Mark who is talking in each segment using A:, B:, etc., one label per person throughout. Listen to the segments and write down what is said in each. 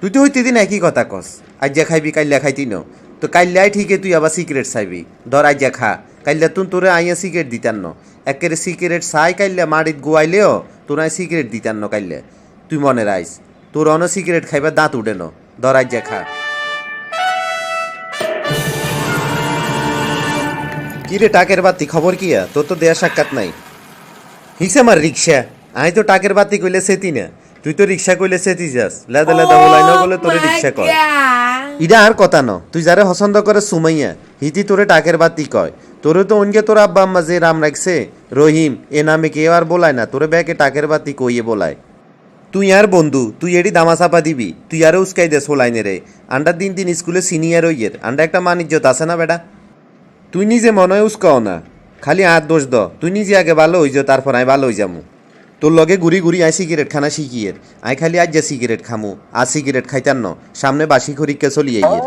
A: তুই তো হইতে দিন একই কথা কস। আজ যা খাইবি কাইল্লা খাইতি ন, তো কাইল্লাই ঠিকই তুই আবার সিগারেট চাইবি। ধর আজ যা খা, কাইল্লা তুন তোরে আইয়া সিগারেট দিতান ন, একেবারে সিগারেট চাই কাইল্লা মাড়িত গুয়াইলেও তোর আই সিগারেট দিতান ন কাইল্লা। তুই মনে রাইস, তোর অন সিগারেট খাইবার দাঁত উঠে ন। ধর আজ যা খা। কি রে টাকের বাতি, খবর কিয়া? তোর তো দেয়া সাক্ষাৎ নাই। হিসে আমার রিক্সা, আমি তো টাকের বাতি কইলে সেতি না, তুই তো রিক্সা কইলে সেতি যাস। লেদা লেদা বলাই না বলে তোরে রিক্সা কয়। ইডা আর কথা ন, তুই যারে পছন্দ করে সুমাইয়া হিতি তোরে টাকের বাতি কয়। তোরে তো অনকে তোর আব্বা আম্মা যে রাম রাখছে রহিম এ নামে কেউ আর বলায় না, তোরে ব্যাকে টাকের বাতি কইয়ে বলায়। তুই আর বন্ধু, তুই এডি দামা চাপা দিবি, তুই আরও উস্কাই দে সোলাইনে রে। আন্ডার দিন দিন স্কুলে সিনিয়র হইয়ের আন্ডা একটা মানিজ্যত আছে না বেটা। তুই নিজে মনে হয় উস্কাও না, খালি আর দোষ দ। তুই নিজে আগে ভালো হইজ, তারপর আই ভালো হই যামু। তোর লগে ঘুরি ঘুরি আই সিগারেট খানা শিখিয়ের, আই খালি আজ যা সিগারেট খামু, আর সিগারেট খাইতার ন, সামনে বাসি খরিককে চলিয়ে ইয়ের।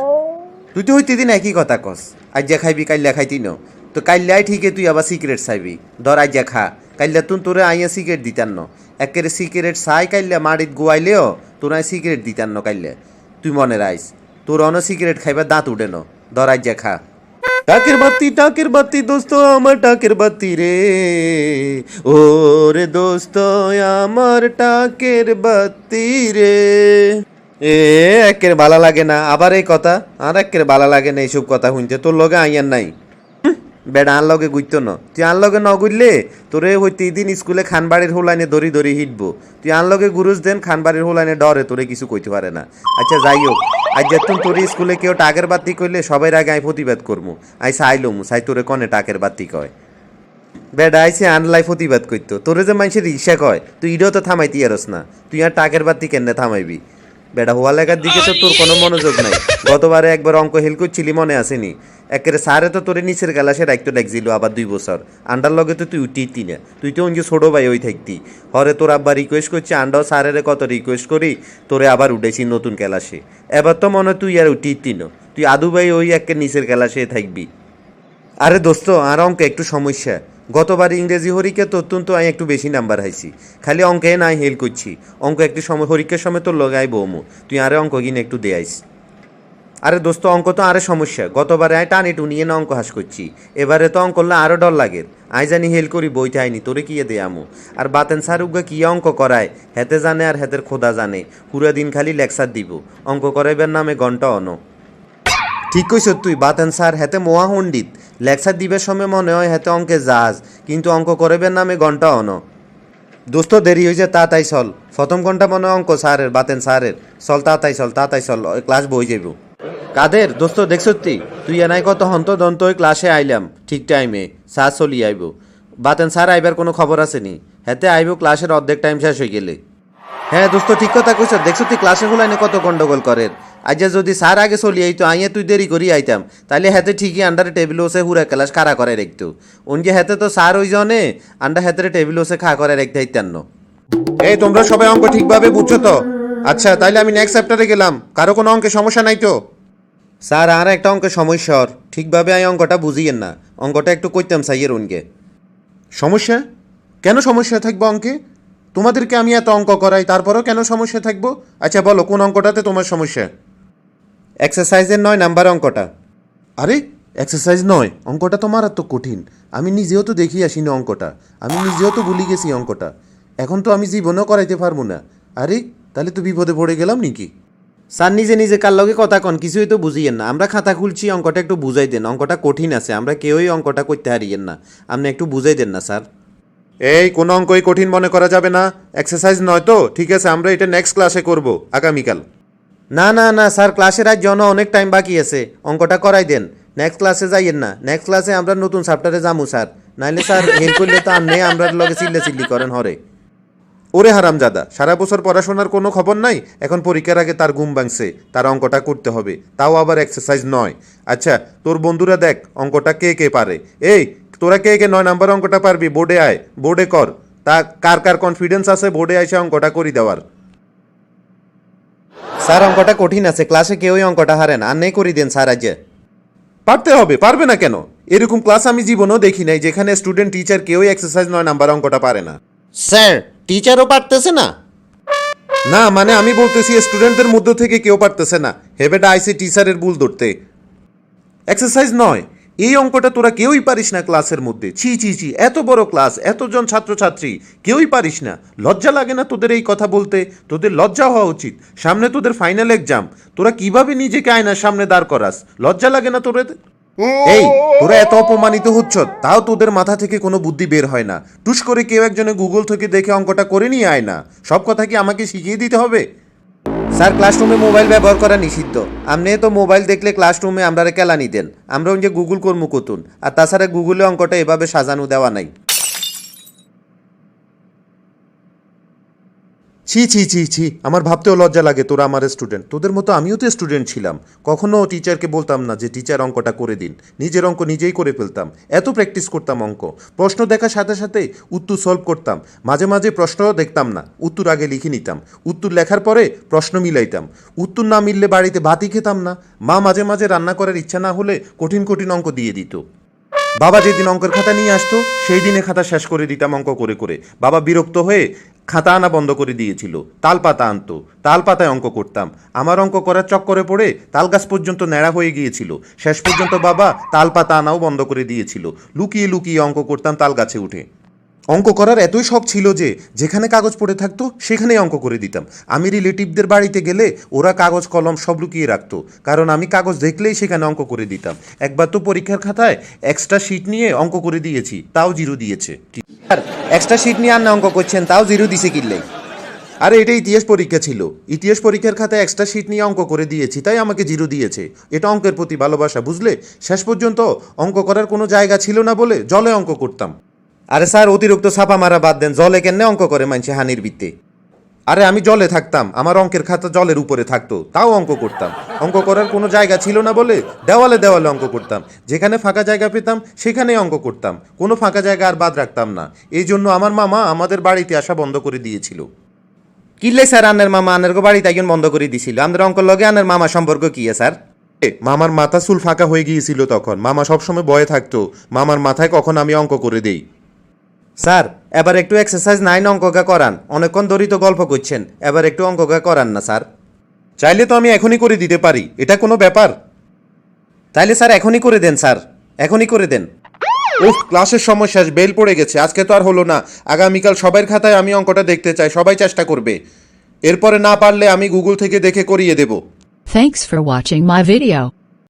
A: তুই তো হইতে দিন একই কথা কস। আজ যা খাইবি কাইল্লা খাইতি ন, তো কাইল্লাই ঠিকই তুই আবার সিগারেট চাইবি। ধর আজ যা খা, কাইল্লা তুন তোরে আইয়া সিগারেট দিতার ন, একেবারে সিগারেট চাই কাইল্লা মাড়িত গুয়াইলেও তোর আই সিগারেট দিতার ন কাইল্লা। তুই মনে রাইস, তোর অন সিগারেট খাইবার দাঁত উঠে ন। ধর আজ যা খা। টাকের বাতি দোস্ত আমার টাকের বাতি রে, ও রে দোস্ত আমার টাকের বাতি রে। এ একের ভালো লাগে না আবার এই কথা, আর একের ভালো লাগে না এইসব কথা শুনতে। তোর লগে আইয়ার নাই বেড়া, আন লগে গুইত ন। তুই আন লগে ন গুইলে তোরে হইতে দিন স্কুলে খানবাড়ির হোলাইনে দড়ি দড়ি হিটবো। তুই আন লগে গুরুজ দেন খানবাড়ির হোলাইনে ডরে তোরে কিছু কইতে পারে না। আচ্ছা যাই হোক, আজ যেতুন তোর স্কুলে কেউ টাকের বাতি কইলে সবাই আগে আমি প্রতিবাদ করবো। আই চাইলমু চাই তোরে কনে টাকের বাতি কয়। বেডা আইসে আনলাই প্রতিবাদ করতো, তোরে যে মানুষের রিক্সা কয় তুই ইডও তো থামাইতে আরস না, তুই আর টাকের বাতি কেনে থামাইবি? বেটা হওয়া লেখার দিকে তো তোর কোনো মনোযোগ নাই। গতবারে একবার অঙ্ক হেল করছিলি মনে আসেনি? একেবারে সারে তো তোরে নিচের ক্লাসে রাখতে ডাকছিল আবার 2 বছর। আন্ডার লগে তো তুই উঠিতি না, তুই তো অঞ্জু ছোটো ভাই ওই থাকতি। হরে তোর আব্বা রিকোয়েস্ট করছে, আন্ডাও সারের কত রিকোয়েস্ট করি তোরে আবার উঠেছি নতুন ক্লাসে। এবার তো মনে তুই আর উঠিতি না, তুই আদু ভাই ওই একে নিচের ক্লাসে থাকবি। আরে দোস্ত আর অঙ্কে একটু সমস্যা। গতবার ইংরেজি হরিকে তোর তো আমি একটু বেশি নাম্বার হাইছি, খালি অঙ্কে নাই হেল করছি। অঙ্ক একটু সময় হরিকের সময় তোর লগাই বৌমু, তুই আরে অঙ্ক কিনে একটু দেয়াইস। আরে দোস্ত অঙ্ক তো আরে সমস্যা, গতবারে আয় টানি টুনিয়ে না অঙ্ক হাস করছি, এবারে তো অঙ্ক করলে আরও ডর লাগে। আই জানি হেল করি বইতে আইনি, তোরে কিয়ে দে আমু। আর বাতেন স্যার উগা কি অঙ্ক করায় হেতে জানে আর হেতের খোদা জানে, পুরা দিন খালি লেকচার দিব। অঙ্ক করাইবার নামে ঘন্টা অন। ঠিক কইস তুই, বাতেন স্যার হেতে মোয়া পণ্ডিত, লেকচার দিবের সময় মনে হয় হেতে অঙ্কে জাহাজ, কিন্তু অঙ্ক করাইবার নামে ঘন্টা অন। দোস্ত দেরি হয়েছে, তাড়াতাড়ি চল। প্রথম ঘন্টা মনে হয় অঙ্ক স্যারের, বাতেন স্যারের। চল তাড়াতাড়ি চল, ক্লাস বই যাইব। কাদের দোস্ত দেখছ তুই এনাই কত হন্ত দন্ত ওই ক্লাসে আইলাম ঠিক টাইমে, স্যার চলি আইব। বাতেন স্যার আইবার কোনো খবর আছে নি? হেতে আইব ক্লাসের অর্ধেক টাইম শেষ হয়ে গেলে। হ্যাঁ দোস্ত ঠিক কথা কইছ, দেখছ তুই ক্লাসে হুলাইনে কত গন্ডগোল করের। আজ যদি স্যার আগে চলি আইতো, আইয়া তুই দেরি করি আইতাম, তাইলে হেতে ঠিকই আন্ডারে টেবিল ওসে হুরা ক্লাস খাড়া করে রাখতো। অনকে হেতে তো স্যার ওই জনে আন্ডা হেতে টেবিল ওসে খা করে রাখতে আইতান। এই তোমরা সবাই অঙ্ক ঠিকভাবে বুঝছো তো? আচ্ছা তাইলে আমি নেক্সট চ্যাপ্টারে গেলাম, কারো কোনো অঙ্কে সমস্যা নাই তো? স্যার আর একটা অঙ্কের সমস্যা, ঠিকভাবে আমি অঙ্কটা বুঝিয়েন না, অঙ্কটা একটু কইতাম চাইয়ের উনকে। সমস্যা? কেন সমস্যা থাকবো অঙ্কে? তোমাদেরকে আমি এত অঙ্ক করাই, তারপরেও কেন সমস্যা থাকবো? আচ্ছা বলো কোন অঙ্কটাতে তোমার সমস্যা? এক্সারসাইজের 9 নাম্বার অঙ্কটা। আরে এক্সারসাইজ 9 অঙ্কটা তো মারাত্মক কঠিন। আমি নিজেও তো দেখি আসিনি অঙ্কটা, আমি নিজেও তো ভুলে গেছি অঙ্কটা। এখন তো আমি জীবনেও করাইতে পারবো না। আরে তাহলে তো বিপদে পড়ে গেলাম নাকি? স্যার নিজে নিজে কার লগে কথা কন, কিছুই তো বুঝিয়েন না। আমরা খাতা খুলছি, অঙ্কটা একটু বুঝাই দেন, অঙ্কটা কঠিন আছে, আমরা কেউই অঙ্কটা করতে হারিয়েন না, আপনি একটু বুঝাই দেন না স্যার। এই কোনো অঙ্কই কঠিন মনে করা যাবে না, এক্সারসাইজ নয় তো, ঠিক আছে আমরা এটা নেক্সট ক্লাসে করব আগামীকাল। না স্যার, ক্লাসের আজ জন্য অনেক টাইম বাকি আছে, অঙ্কটা করাই দেন। নেক্সট ক্লাসে যাইয়েন না, নেক্সট ক্লাসে আমরা নতুন চ্যাপ্টারে যামু স্যার। নাইলে স্যার হেল্প করলে তো আমনে আমরা লগে চিল্লি করেন হরে। ওরে হারামজাদা, সারা বছর পড়াশোনার কোনো খবর নাই, এখন পরীক্ষার আগে তার ঘুম ভাঙছে, তার অঙ্কটা করতে হবে, তাও আবার এক্সারসাইজ 9। আচ্ছা তোর বন্ধুরা দেখ অঙ্কটা কে কে পারে। এই তোরা কে কে 9 নাম্বার অঙ্কটা পারবি? বোর্ডে আয়, বোর্ডে কর। তা কার কার কনফিডেন্স আছে বোর্ডে আইসে অঙ্কটা করি দেওয়ার? স্যার অঙ্কটা কঠিন আছে, ক্লাসে কেউই অঙ্কটা হারেন, আর নেই করি দেন স্যার। আজ পারতে হবে, পারবে না কেন? এরকম ক্লাস আমি জীবনেও দেখি নাই যেখানে স্টুডেন্ট টিচার কেউই এক্সারসাইজ 9 নাম্বার অঙ্কটা পারে না। স্যার টিচারও পারতেছে না? না মানে আমি বলতেছি স্টুডেন্টদের মধ্য থেকে কেউ পারতেছে না হেবেটা আইসি টিচারের ভুল ধরতে এক্সারসাইজ নয় এই অঙ্কটা তোরা কেউই পারিস না ক্লাসের মধ্যে ছি ছি ছি এত বড় ক্লাস এতজন ছাত্রছাত্রী কেউই পারিস না লজ্জা লাগে না তোদের এই কথা বলতে তোদের লজ্জা হওয়া উচিত সামনে তোদের ফাইনাল এক্সাম তোরা কিভাবে নিজেকে আয়নার সামনে দাঁড় করাস লজ্জা লাগে না তোদের এই তোরা এত অপমানিত হচ্ছ তাও তোদের মাথা থেকে কোনো বুদ্ধি বের হয় না টুস করে কেউ একজনে গুগল থেকে দেখে অঙ্কটা করে নিয়ে আয় না সব কথা কি আমাকে শিখিয়ে দিতে হবে স্যার ক্লাসরুমে মোবাইল ব্যবহার করা নিষিদ্ধ আপনি তো মোবাইল দেখলে ক্লাসরুমে আমরা কেলানি দেন আমরা ওই যে গুগল কর্ম কতুন আর তাছাড়া গুগলে অঙ্কটা এভাবে সাজানো দেওয়া নাই ছি ছি ছি ছি আমার ভাবতেও লজ্জা লাগে তোরা আমার স্টুডেন্ট তোদের মতো আমিও তো স্টুডেন্ট ছিলাম কখনো টিচারকে বলতাম না যে টিচার অঙ্কটা করে দিন নিজের অঙ্ক নিজেই করে ফেলতাম এত প্র্যাকটিস করতাম অঙ্ক প্রশ্ন দেখার সাথে সাথে উত্তর সলভ করতাম মাঝে মাঝে প্রশ্নও দেখতাম না উত্তর আগে লিখে নিতাম উত্তর লেখার পরে প্রশ্ন মিলাইতাম উত্তর না মিললে বাড়িতে ভাতই খেতাম না মা মাঝে মাঝে রান্না করার ইচ্ছা না হলে কঠিন কঠিন অঙ্ক দিয়ে দিত বাবা যেদিন অঙ্কের খাতা নিয়ে আসতো সেই দিনে খাতা শেষ করে দিতাম অঙ্ক করে করে বাবা বিরক্ত হয়ে খাতা আনা বন্ধ করে দিয়েছিল তাল পাতা আনতো তাল পাতায় অঙ্ক করতাম আমার অঙ্ক করার চক্করে পড়ে তাল গাছ পর্যন্ত ন্যাড়া হয়ে গিয়েছিল শেষ পর্যন্ত বাবা তাল পাতা আনাও বন্ধ করে দিয়েছিল লুকিয়ে লুকিয়ে অঙ্ক করতাম তাল গাছে উঠে অঙ্ক করার এতই শখ ছিল যে যেখানে কাগজ পড়ে থাকতো সেখানেই অঙ্ক করে দিতাম আমি রিলেটিভদের বাড়িতে গেলে ওরা কাগজ কলম সব লুকিয়ে রাখতো কারণ আমি কাগজ দেখলেই সেখানে অঙ্ক করে দিতাম একবার তো পরীক্ষার খাতায় এক্সট্রা শিট নিয়ে অঙ্ক করে দিয়েছি তাও জিরো দিয়েছে আর এক্সট্রা শিট নিয়ে আর না অঙ্ক করছেন তাও জিরো দিছে কিনলে আরে এটা ইতিহাস পরীক্ষা ছিল ইতিহাস পরীক্ষার খাতায় এক্সট্রা শিট নিয়ে অঙ্ক করে দিয়েছি তাই আমাকে জিরো দিয়েছে এটা অঙ্কের প্রতি ভালোবাসা বুঝলে শেষ পর্যন্ত অঙ্ক করার কোনো জায়গা ছিল না বলে জলে অঙ্ক করতাম আরে স্যার অতিরিক্ত ছাপা মারা বাদ দেন জলে কেন অঙ্ক করে মানছে হানির বৃত্তে আরে আমি জলে থাকতাম আমার অঙ্কের খাতা জলের উপরে থাকতো তাও অঙ্ক করতাম অঙ্ক করার কোনো জায়গা ছিল না বলে দেওয়ালে দেওয়ালে অঙ্ক করতাম যেখানে ফাঁকা জায়গা পেতাম সেখানেই অঙ্ক করতাম কোনো ফাঁকা জায়গা আর বাদ রাখতাম না এই জন্য আমার মামা আমাদের বাড়িতে আসা বন্ধ করে দিয়েছিল কিনলে স্যার আনের মামা আনের বাড়িতে একজন বন্ধ করে দিয়েছিল আমাদের অঙ্ক লগে আনের মামা সম্পর্ক কি স্যার মামার মাথা চুল ফাঁকা হয়ে গিয়েছিল তখন মামা সবসময় ভয়ে থাকতো মামার মাথায় কখন আমি অঙ্ক করে দেই স্যার এবার একটু এক্সারসাইজ 9 অঙ্কগা করান অনেকক্ষণ ধরেই তো গল্প করছেন এবার একটু অঙ্কগা করান না স্যার চাইলে তো আমি এখনই করে দিতে পারি এটা কোনো ব্যাপার তাইলে স্যার এখনই করে দেন স্যার এখনই করে দেন উফ ক্লাসের সময় শেষ বেল পড়ে গেছে আজকে তো আর হলো না আগামীকাল সবার খাতায় আমি অঙ্কটা দেখতে চাই সবাই চেষ্টা করবে এরপরে না পারলে আমি গুগল থেকে দেখে করিয়ে দেব
B: Thanks for watching my video.